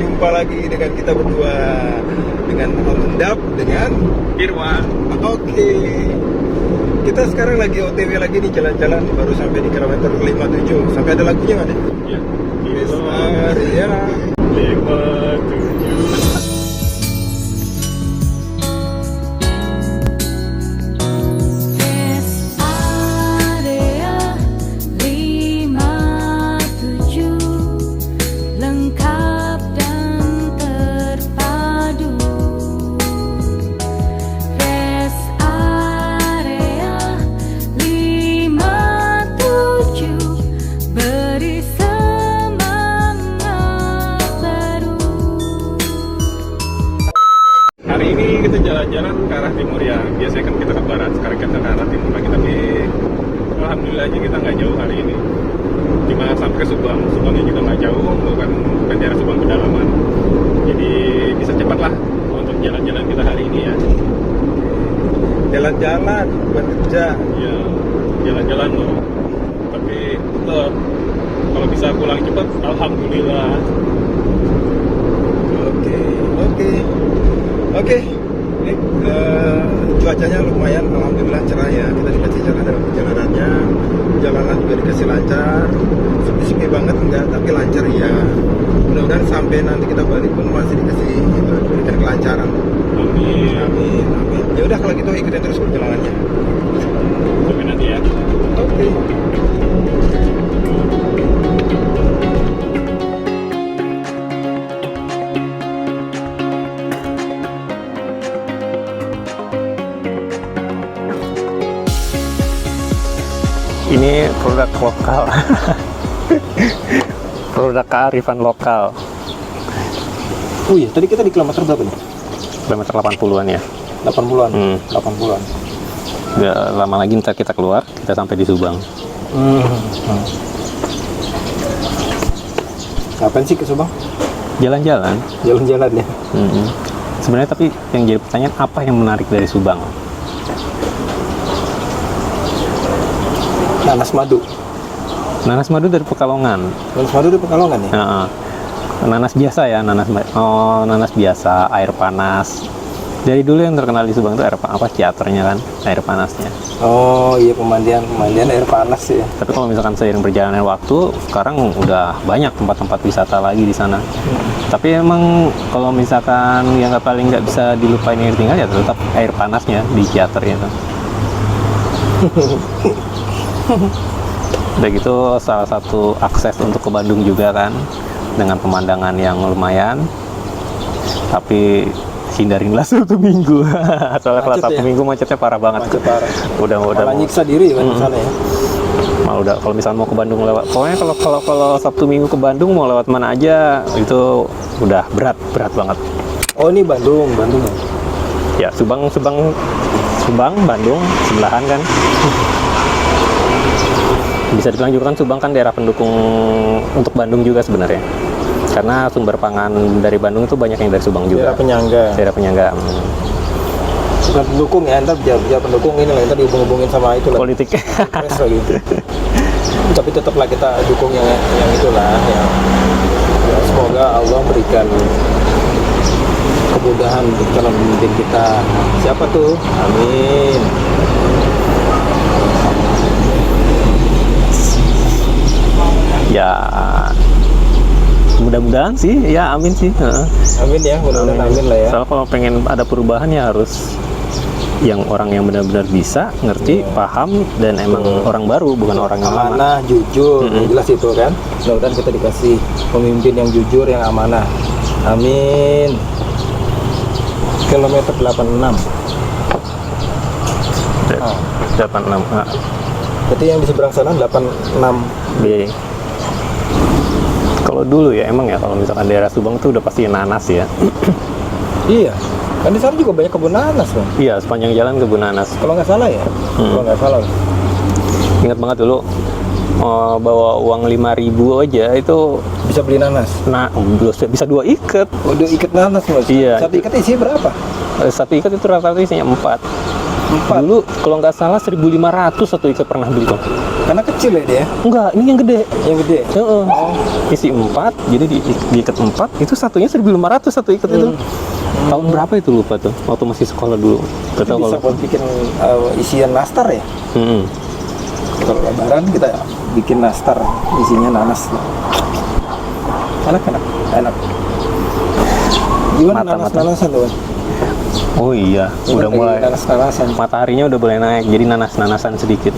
Jumpa lagi dengan kita berdua, dengan Om dengan Irwan. Oke. Kita sekarang lagi OTW lagi nih, jalan-jalan, baru sampai di kilometer 57. Sampai ada lagunya nggak nih? Ya. Area 57. Hari ini kita jalan-jalan ke arah timur ya. Biasanya kan kita ke barat, sekarang kita ke arah timur lagi. Tapi alhamdulillah aja kita nggak jauh hari ini. Cuma sampai ke Subang. Subangnya juga nggak jauh, bukan daerah Subang pedalaman. Jadi bisa cepat lah untuk jalan-jalan kita hari ini ya. jalan-jalan, bukan kerja. Ya, jalan-jalan loh. Tapi tetap kalau bisa pulang cepat, alhamdulillah. Oke. Ini cuacanya lumayan, alhamdulillah cerah ya. Kita dikasih jalan dalam perjalanannya, jalanan juga dikasih lancar. Sepi-sepi banget enggak, tapi lancar ya. Mudah-mudahan sampai nanti kita balik pun masih diberikan kelancaran. Amin. Ya udah kalau gitu ikutin terus perjalanannya. Sampai nanti ya. Oke. Ini produk lokal. Produk kearifan lokal. Oh iya, tadi kita di kilometer berapa nih? Kilometer 80-an ya. 80-an. 80-an. Nggak lama lagi ntar kita keluar, kita sampai di Subang. Ngapain sih ke Subang? Jalan-jalan. Jalan-jalan ya. Sebenarnya tapi yang jadi pertanyaan, apa yang menarik dari Subang? Nanas madu. Nanas madu dari Pekalongan. Nanas madu dari Pekalongan ya? Nanas biasa ya, nanas biasa, air panas. Dari dulu yang terkenal di Subang itu air apa ciaternya kan, air panasnya. Oh iya, pemandian air panas ya. Tapi kalau misalkan seiring perjalanan waktu, sekarang udah banyak tempat-tempat wisata lagi di sana. Tapi emang kalau misalkan yang paling nggak bisa dilupain yang tinggal ya tetap air panasnya di ciater itu. Udah gitu salah satu akses untuk ke Bandung juga kan, dengan pemandangan yang lumayan. Tapi hindarinlah Sabtu Minggu. Soalnya kalau Sabtu Minggu macetnya parah banget. Macet parah. Udah Malah nyiksa diri kan di sana ya. Udah kalau misalnya mau ke Bandung lewat, pokoknya kalau Sabtu Minggu ke Bandung mau lewat mana aja itu udah berat banget. Oh ini Bandung ya. Ya Subang, Bandung sebelahan kan. Bisa dibilang juga kan Subang kan daerah pendukung untuk Bandung juga sebenarnya. Karena sumber pangan dari Bandung itu banyak yang dari Subang juga. Daerah penyangga. Bukan pendukung ya, ntar pendukung ini lah, ntar dihubung-hubungin sama itu lah. Politik. Gitu. Tapi tetaplah kita dukung yang itulah ya. Semoga Allah berikan kemudahan untuk calon pemimpin kita. Siapa tuh? Amin. Ya mudah-mudahan sih, ya amin sih. Amin ya, mudah-mudahan amin lah ya. Soalnya kalau pengen ada perubahan ya harus yang orang yang benar-benar bisa, ngerti, paham, dan emang orang baru, bukan orang yang lama. Amanah, jujur, jelas itu kan. Mudah-mudahan kita dikasih pemimpin yang jujur, yang amanah. Amin. Kilometer 86. 86. Berarti yang di seberang sana 86 B. Kalau dulu ya emang ya kalau misalkan daerah Subang tuh udah pasti nanas ya. Iya. Kan di sana juga banyak kebun nanas loh. Iya, sepanjang jalan kebun nanas. Kalau nggak salah ya. Kalau nggak salah. Ingat banget dulu bawa uang 5.000 aja itu bisa beli nanas. Nah, bisa 2 ikat. Oh, 2 ikat nanas mas. Iya. Satu ikat isinya berapa? Satu ikat itu rata-rata isinya 4. Dulu kalau nggak salah 1.500 satu ikat pernah beli kok. Karena kecil ya dia. Enggak, ini yang gede. Yang gede. Heeh. Isi 4, jadi diikat 4, itu satunya 1.500 satu ikat itu. Tahun berapa itu lupa tuh, waktu masih sekolah dulu. Gak Itu tahu bisa kalau. buat bikin isian nastar ya. Mm-mm. Kalau lebaran kita bikin nastar, isinya nanas. Enak. Gimana Mata-mata. nanas-nanasan tuh? Wan? Oh iya, udah Lagi mulai. nanas-nanasan. Mataharinya udah boleh naik, jadi nanas-nanasan sedikit.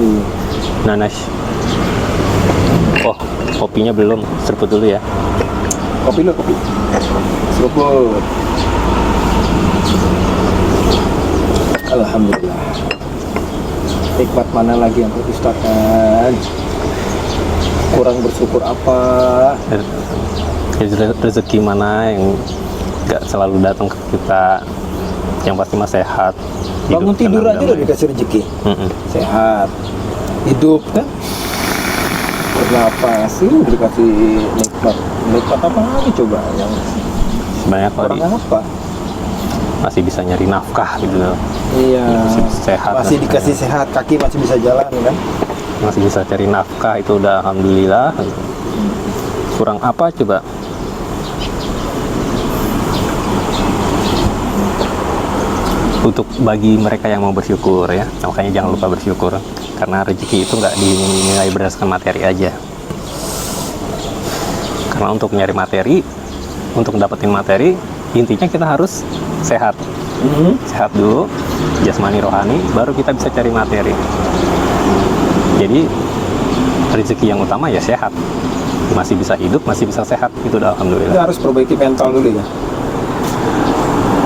Nanas. Oh, kopinya belum, seruput dulu ya. Kopi. Seruput. Alhamdulillah. Nikmat mana lagi yang terdustakan? Kurang bersyukur apa? Rezeki mana yang nggak selalu datang ke kita, yang pasti mah sehat. Bangun hidup tidur tenang, aja udah damai. dikasih rezeki. Mm-mm. Sehat. Hidup kan? Bernapas sih udah dikasih nikmat. Nikmat apa lagi coba yang Sebenarnya kalau kurang apa? masih bisa nyari nafkah gitu loh. Iya. Masih sehat, Masih masih dikasih sehat, kaki masih bisa jalan kan? masih bisa cari nafkah, itu udah alhamdulillah. Kurang apa coba? Untuk bagi mereka yang mau bersyukur ya, makanya jangan lupa bersyukur, karena rezeki itu nggak dinilai berdasarkan materi aja. Karena untuk nyari materi, untuk dapetin materi, intinya kita harus sehat. Sehat dulu, jasmani rohani, baru kita bisa cari materi. Jadi rezeki yang utama ya sehat, masih bisa hidup, masih bisa sehat, itu udah Kita alhamdulillah. harus perbaiki mental dulu ya.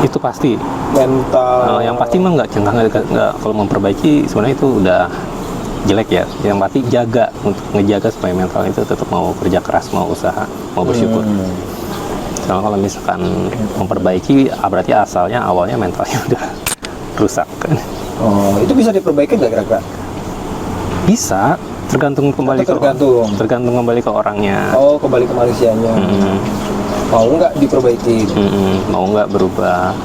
Itu pasti. Mental. Yang pasti mah nggak kalau memperbaiki sebenarnya itu udah jelek ya. Yang pasti jaga, untuk ngejaga supaya mental itu tetap mau kerja keras, mau usaha, mau bersyukur. Soalnya kalau misalkan memperbaiki, berarti asalnya awalnya mentalnya udah rusak kan. Oh, itu bisa diperbaiki nggak kira-kira? Bisa, tergantung kembali Atau tergantung? tergantung kembali ke orangnya. Oh, kembali ke manusianya. Mm-mm. Mau nggak diperbaiki? Mm-mm. Mau nggak berubah.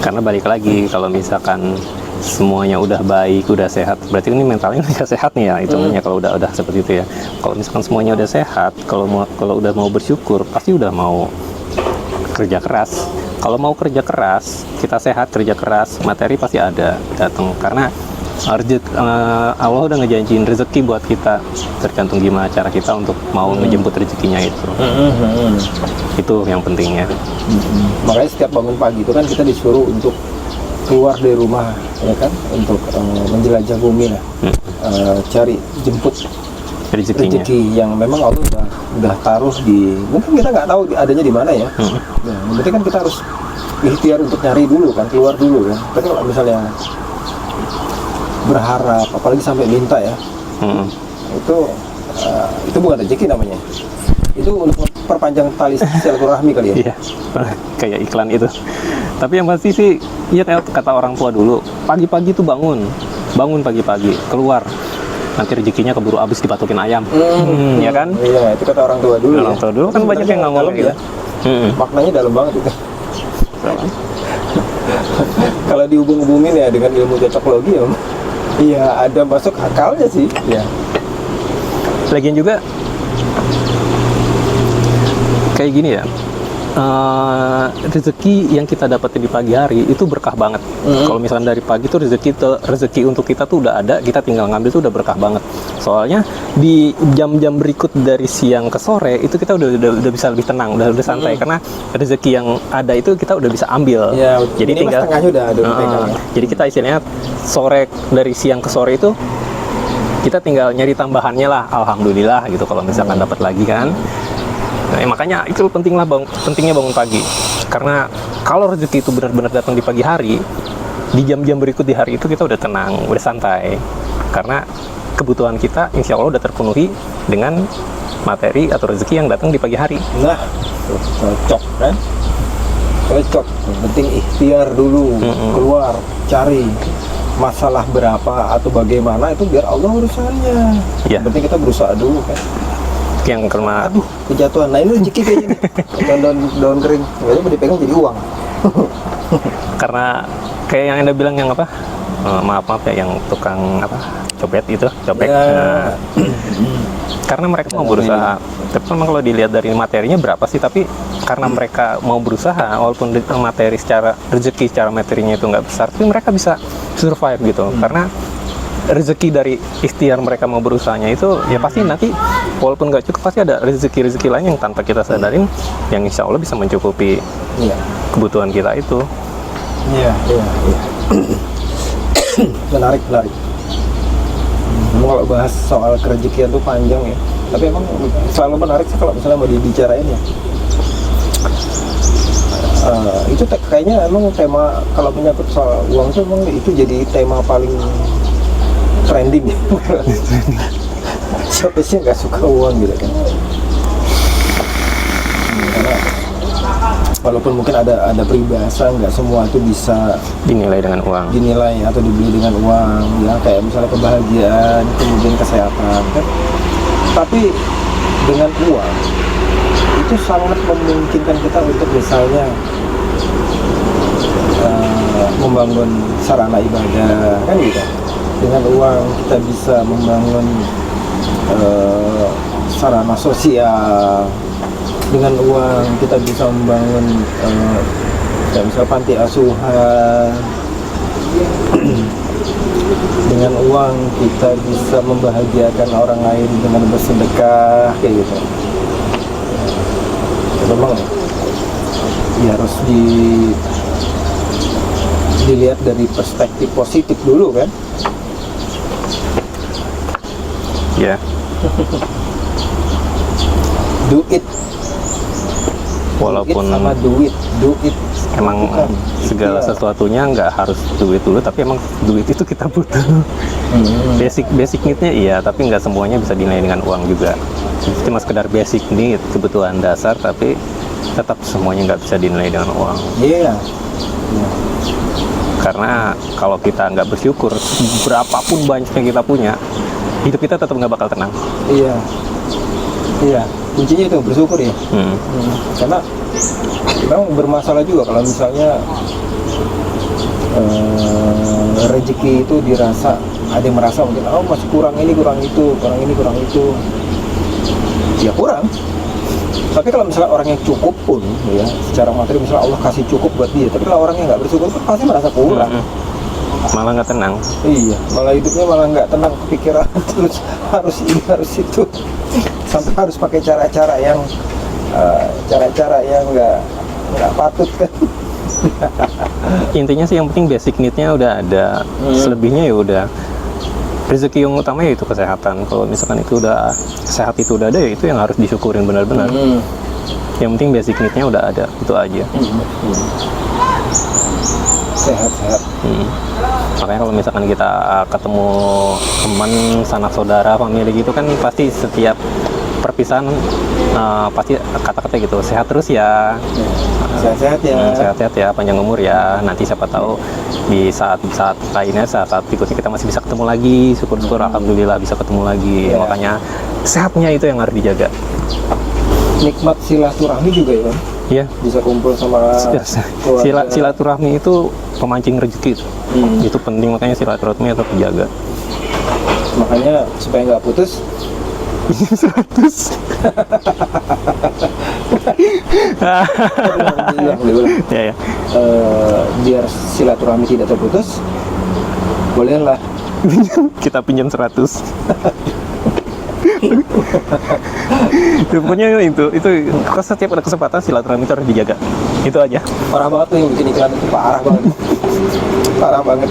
Karena balik lagi, kalau misalkan semuanya udah baik, udah sehat, berarti ini mentalnya udah sehat nih ya, hitungannya kalau udah seperti itu ya. Kalau misalkan semuanya udah sehat, kalau udah mau bersyukur, pasti udah mau kerja keras. Kalau mau kerja keras, kita sehat, kerja keras, materi pasti ada datang. Karena Allah udah ngejanjiin rezeki buat kita, tergantung gimana cara kita untuk mau menjemput rezekinya itu. Itu yang pentingnya. Makanya setiap bangun pagi itu kan kita disuruh untuk keluar dari rumah, ya kan, untuk menjelajah bumi lah, cari jemput Rezekinya. rezeki yang memang Allah udah taruh di, mungkin kita nggak tahu adanya di mana ya. Nah, yang penting kan kita harus ikhtiar untuk nyari dulu kan, keluar dulu kan. Tapi kalau misalnya berharap, apalagi sampai minta ya, itu bukan rezeki namanya. Itu untuk perpanjang tali silaturahmi kali ya. Iya, kayak iklan itu. Tapi yang pasti sih, iya kata orang tua dulu, pagi-pagi tuh bangun pagi-pagi, keluar. Nanti rezekinya keburu habis dipatokin ayam. Ya kan? Iya, itu kata orang tua dulu. Orang tua dulu kan Itu banyak yang sebenarnya ngomong dalam gitu. ya. Maknanya dalam banget itu. Kalau dihubung-hubungin ya dengan ilmu cocoklogi ya, iya ada masuk akalnya sih. Iya. Lagian juga kayak gini ya, rezeki yang kita dapetin di pagi hari itu berkah banget. Kalau misalnya dari pagi tuh rezeki untuk kita tuh udah ada, kita tinggal ngambil tuh udah berkah banget. Soalnya di jam-jam berikut dari siang ke sore itu kita udah bisa lebih tenang, udah santai, karena rezeki yang ada itu kita udah bisa ambil. Ya, Jadi ini tinggal setengahnya udah dipegang ya. jadi kita istilahnya sore, dari siang ke sore itu kita tinggal nyari tambahannya lah, alhamdulillah gitu kalau misalkan dapat lagi kan. Nah, makanya itu pentingnya bangun pagi. Karena kalau rezeki itu benar-benar datang di pagi hari, di jam-jam berikut di hari itu kita udah tenang, udah santai. Karena kebutuhan kita insya Allah udah terpenuhi dengan materi atau rezeki yang datang di pagi hari. Nah, tuh, cocok kan? Cocok. Yang penting ikhtiar dulu, keluar, cari masalah berapa atau bagaimana itu biar Allah urusannya. Iya. Yang penting kita berusaha dulu kan. Yang karena Aduh, kejatuhan. Nah ini rezeki kayaknya nih. daun kering. Kayaknya mau dipegang jadi uang. karena kayak yang Anda bilang yang apa? maaf ya, yang tukang apa, copet itu, copet. Ya. Nah, karena mereka mau berusaha. Tapi memang kalau dilihat dari materinya berapa sih, tapi karena mereka mau berusaha, walaupun materi secara rezeki secara materinya itu nggak besar, tapi mereka bisa survive gitu. Karena rezeki dari ikhtiar mereka mau berusahanya itu ya pasti nanti walaupun nggak cukup pasti ada rezeki lain yang tanpa kita sadarin yang insya Allah bisa mencukupi Iya. kebutuhan kita itu. Iya. Menarik. Kalau bahas soal kerezekian tuh panjang ya. Tapi emang selalu menarik sih kalau misalnya mau dibicarain ya. Itu kayaknya emang tema kalau menyangkut soal uang itu emang itu jadi tema paling trending ya. Siapa sih nggak suka uang gitu kan? Karena walaupun mungkin ada peribahasa nggak semua itu bisa Dinilai dengan uang. dinilai atau dibeli dengan uang ya, kayak misalnya kebahagiaan kemudian kesehatan kan, tapi dengan uang itu sangat memungkinkan kita untuk misalnya membangun sarana ibadah kan gitu. Dengan uang kita bisa membangun sarana sosial, dengan uang kita bisa membangun kayak misal panti asuhan, dengan uang kita bisa membahagiakan orang lain dengan bersedekah kayak gitu. Memang ya harus dilihat dari perspektif positif dulu kan. Ya. Do it. Walaupun sama duit, emang segala Iya. sesuatunya nggak harus duit dulu, tapi emang duit itu kita butuh. Basic neednya iya, tapi nggak semuanya bisa dinilai dengan uang juga. Cuma sekedar basic need, kebutuhan dasar, tapi tetap semuanya nggak bisa dinilai dengan uang. Iya. Karena kalau kita nggak bersyukur, berapapun banyaknya kita punya, hidup kita tetap nggak bakal tenang. Iya. Kuncinya itu bersyukur ya. Karena memang bermasalah juga kalau misalnya rezeki itu dirasa, ada yang merasa mungkin masih kurang ini kurang itu, ya kurang. Tapi kalau misalnya orang yang cukup pun ya secara materi, misalnya Allah kasih cukup buat dia, tapi kalau orang yang nggak bersyukur pun pasti merasa kurang. Malah nggak tenang. Iya, malah hidupnya malah nggak tenang, kepikiran terus harus ini harus itu, sampai harus pakai cara-cara yang nggak patut kan. Intinya sih yang penting basic need-nya udah ada, selebihnya ya udah. Rezeki yang utama ya itu kesehatan. Kalau misalkan itu udah sehat, itu udah ada, ya itu yang harus disyukurin benar-benar. Yang penting basic need-nya udah ada, itu aja. Sehat-sehat. Makanya kalau misalkan kita ketemu teman, sanak saudara, family gitu kan, pasti setiap perpisahan pasti kata-kata gitu, sehat terus ya, Sehat-sehat ya. sehat-sehat ya, panjang umur ya, nanti siapa tahu di saat-saat lainnya, saat berikutnya kita masih bisa ketemu lagi, syukur-syukur alhamdulillah bisa ketemu lagi. Makanya sehatnya itu yang harus dijaga. Nikmat silaturahmi juga ya, Iya. bisa kumpul sama keluarga. Silaturahmi itu pemancing rezeki itu. Itu penting, makanya silaturahmi tetap dijaga. Makanya supaya nggak putus 100. Ya. Biar silaturahmi tidak terputus, bolehlah Kita pinjam 100. Pokoknya itu setiap ada kesempatan silaturahmi itu harus dijaga. Itu aja. parah banget tuh yang bikin iklan itu, parah banget.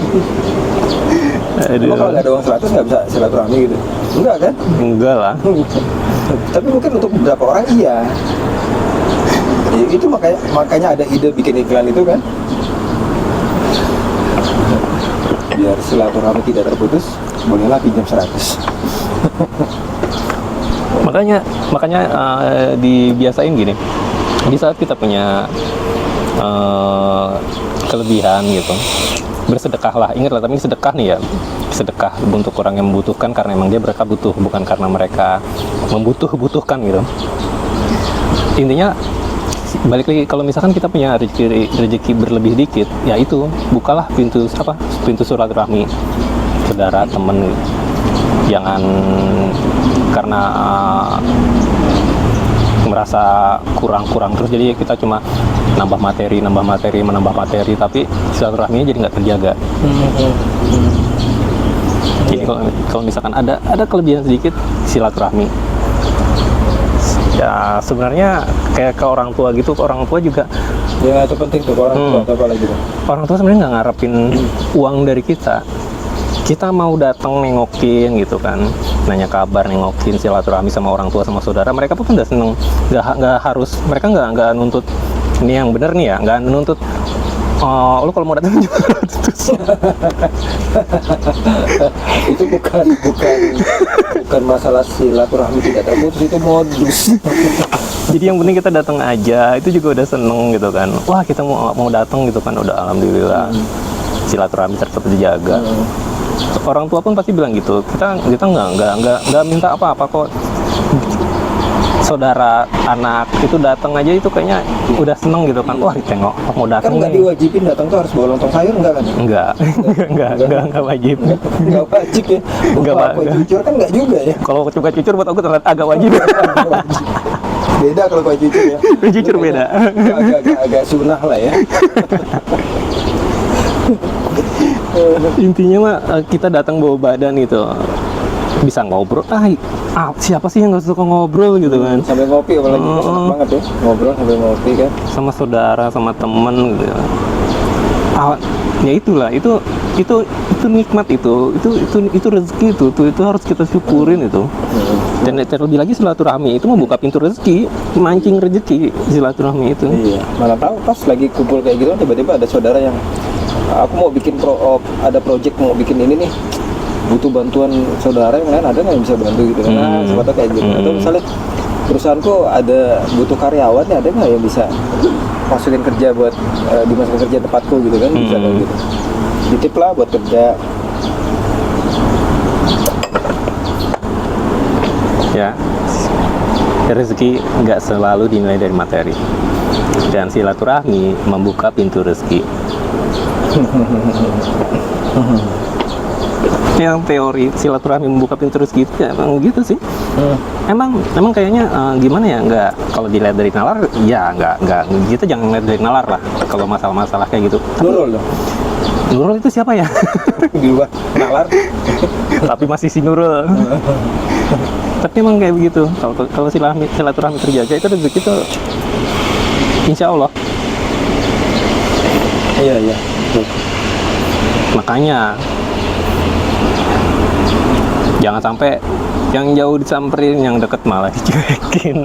Emang kalau nggak ada uang 100 nggak bisa silaturahmi gitu? Enggak kan? Enggak lah. Tapi mungkin untuk beberapa orang iya. Ya, itu makanya ada ide bikin iklan itu kan, biar silaturahmi tidak terputus, bolehlah pinjam 100. Makanya dibiasain gini. Di saat kita punya kelebihan gitu, bersedekahlah. Ingatlah, tapi ini sedekah nih ya, sedekah untuk orang yang membutuhkan karena emang mereka butuh, bukan karena mereka membutuhkan gitu. Intinya balik lagi, kalau misalkan kita punya rezeki berlebih dikit, ya itu bukalah pintu silaturahmi, saudara, temen. Jangan karena merasa kurang terus jadi kita cuma menambah materi, tapi silaturahminya jadi nggak terjaga. Jadi kalau misalkan ada kelebihan sedikit silaturahmi, ya sebenarnya kayak ke orang tua gitu, orang tua juga Ya itu penting tuh orang tua apa lagi tuh. orang tua sebenarnya nggak ngarepin uang dari kita mau datang nengokin gitu kan, nanya kabar, nengokin, silaturahmi sama orang tua sama saudara, mereka pun udah seneng. Nggak harus, mereka nggak nuntut ini yang bener nih ya, nggak nuntut lu kalau mau datang Itu bukan masalah silaturahmi tidak terputus, itu modus. jadi yang penting kita datang aja, itu juga udah seneng gitu kan. Wah, kita mau datang gitu kan, udah alhamdulillah silaturahmi tetap dijaga. Orang tua pun pasti bilang gitu, kita nggak minta apa-apa kok. Saudara, anak itu datang aja itu kayaknya udah seneng gitu kan. Wah, tengok mau Kan datang nggak nih. diwajibin datang tuh harus bawa lontong sayur enggak kan? Enggak wajib. Nggak wajib ya. Nggak, Bawa kue cucur kan nggak juga ya. Kalau coba cucur buat aku agak wajib. Beda kalau kue cucur ya. Jujur beda. Agak sunnah lah ya. Intinya mah kita datang bawa badan gitu, bisa ngobrol. Siapa sih yang nggak suka ngobrol gitu kan, Sambil ngopi apalagi enak banget ya. Ngobrol sambil ngopi kan. sama saudara, sama temen gitu. Ya itulah, itu nikmat, itu rezeki, itu harus kita syukurin itu. Dan terlebih lagi silaturahmi itu membuka pintu rezeki, mancing rezeki silaturahmi itu. Iya. Malah tahu pas lagi kumpul kayak gitu tiba-tiba ada saudara yang aku mau bikin ada project mau bikin ini nih, butuh bantuan saudara yang lain, ada nggak yang bisa bantu gitu kan? Nah, siapa tahu kayak gitu. Atau misalnya perusahaanku ada butuh karyawan, ada nggak yang bisa masukin kerja buat dimasukin kerja tempatku gitu kan? Bisa kayak gitu. Titip lah buat kerja. Ya, rezeki nggak selalu dinilai dari materi, dan silaturahmi membuka pintu rezeki. Yang teori silaturahmi membuka pintu rezeki itu ya emang gitu sih. Emang kayaknya gimana ya, nggak, kalau dilihat dari nalar ya nggak kita jangan lihat dari nalar lah kalau masalah kayak gitu. Nurul dong. Nurul itu siapa ya? Di luar nalar. Tapi masih si Nurul. Tapi emang kayak begitu, kalau silaturahmi terjaga itu rezeki itu insya Allah. Iya. Makanya jangan sampai yang jauh disamperin, yang deket malah dicuekin.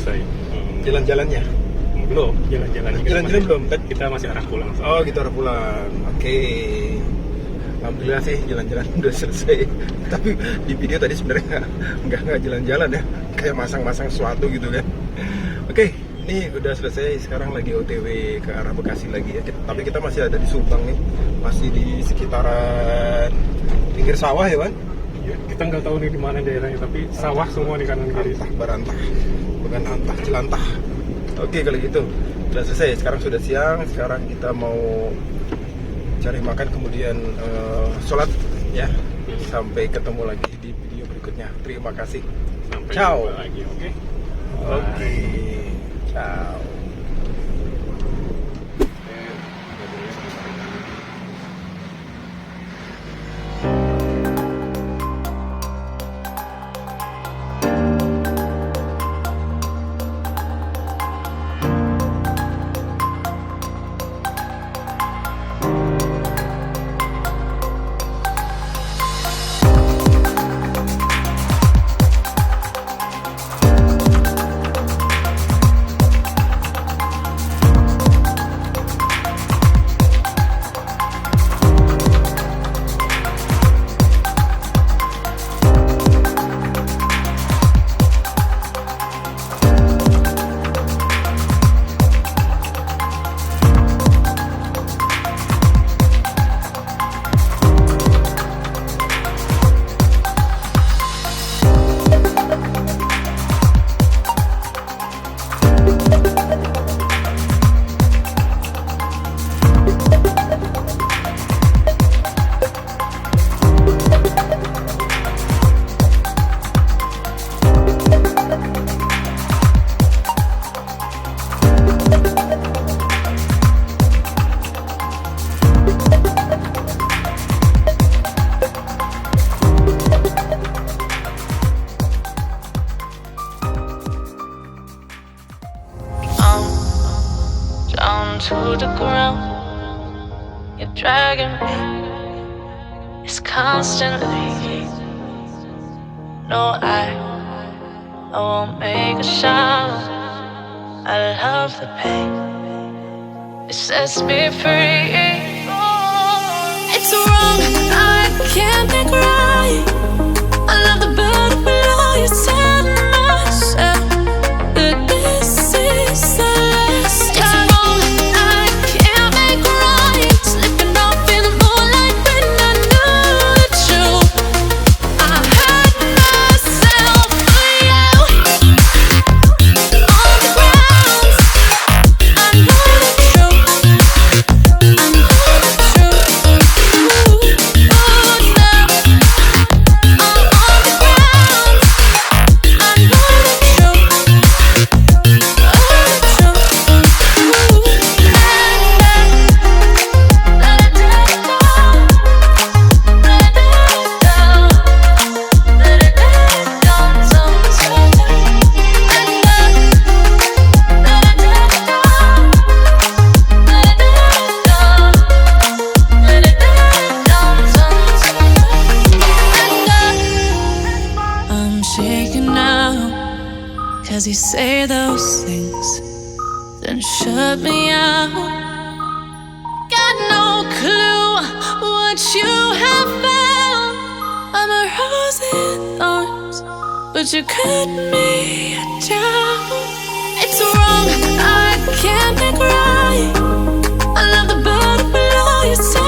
selesai. Jalan-jalannya? Belum, jalan-jalannya. Jalan-jalan belum? Kita masih arah pulang. Oh gitu, arah pulang. Oke. Alhamdulillah sih jalan-jalan udah selesai. Tapi di video tadi sebenarnya nggak jalan-jalan ya, kayak masang-masang sesuatu gitu kan. Oke, ini udah selesai. Sekarang lagi OTW ke arah Bekasi lagi ya. Tapi kita masih ada di Subang nih, masih di sekitaran pinggir sawah ya, Wan? Ya, kita nggak tahu nih di mana daerahnya, tapi sawah semua di kanan kiri. Antah barantah, bukan antah jelantah. Oke, kalau gitu udah selesai. Sekarang sudah siang. Sekarang kita mau cari makan, kemudian sholat ya. Sampai ketemu lagi di video berikutnya. Terima kasih. Sampai Ciao. jumpa lagi, oke? Oke. Ciao. To the ground, you're dragging me. It's constantly. No, I won't make a sound. I love the pain. It sets me free. It's wrong, I can't make right. I love the bird below you. Tell myself that this is the last time. Cause you say those things, then shut me out. Got no clue what you have found. I'm a rose in thorns, but you cut me down. It's wrong, I can't make right. I love the bird below you.